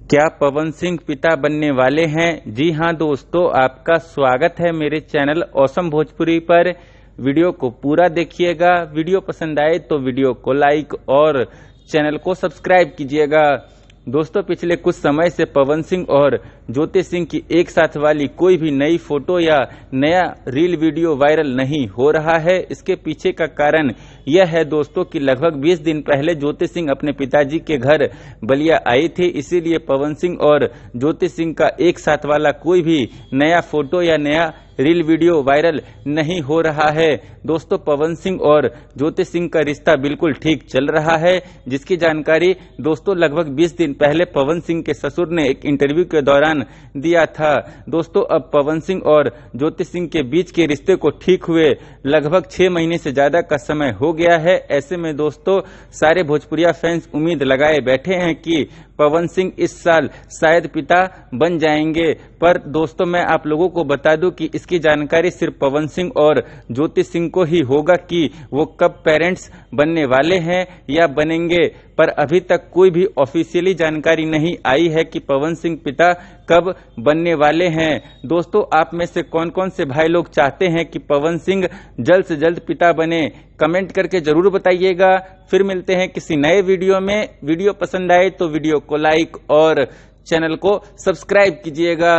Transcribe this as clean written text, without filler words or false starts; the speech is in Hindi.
क्या पवन सिंह पिता बनने वाले हैं? जी हां दोस्तों, आपका स्वागत है मेरे चैनल ऑसम भोजपुरी पर। वीडियो को पूरा देखिएगा। वीडियो पसंद आए तो वीडियो को लाइक और चैनल को सब्सक्राइब कीजिएगा। दोस्तों, पिछले कुछ समय से पवन सिंह और ज्योति सिंह की एक साथ वाली कोई भी नई फोटो या नया रील वीडियो वायरल नहीं हो रहा है। इसके पीछे का कारण यह है दोस्तों कि लगभग 20 दिन पहले ज्योति सिंह अपने पिताजी के घर बलिया आई थी। इसीलिए पवन सिंह और ज्योति सिंह का एक साथ वाला कोई भी नया फोटो या नया रील वीडियो वायरल नहीं हो रहा है। दोस्तों, पवन सिंह और ज्योति सिंह का रिश्ता बिल्कुल ठीक चल रहा है, जिसकी जानकारी दोस्तों लगभग 20 दिन पहले पवन सिंह के ससुर ने एक इंटरव्यू के दौरान दिया था। दोस्तों, अब पवन सिंह और ज्योति सिंह के बीच के रिश्ते को ठीक हुए लगभग 6 महीने से ज्यादा का समय हो गया है। ऐसे में दोस्तों सारे भोजपुरिया फैंस उम्मीद लगाए बैठे हैं कि पवन सिंह इस साल शायद पिता बन जाएंगे। पर दोस्तों, मैं आप लोगों को बता दूं कि इसकी जानकारी सिर्फ पवन सिंह और ज्योति सिंह को ही होगा कि वो कब पेरेंट्स बनने वाले हैं या बनेंगे। पर अभी तक कोई भी ऑफिशियली जानकारी नहीं आई है कि पवन सिंह पिता कब बनने वाले हैं। दोस्तों, आप में से कौन कौन से भाई लोग चाहते हैं कि पवन सिंह जल्द से जल्द पिता बने? कमेंट करके जरूर बताइएगा। फिर मिलते हैं किसी नए वीडियो में। वीडियो पसंद आए तो वीडियो को लाइक और चैनल को सब्सक्राइब कीजिएगा।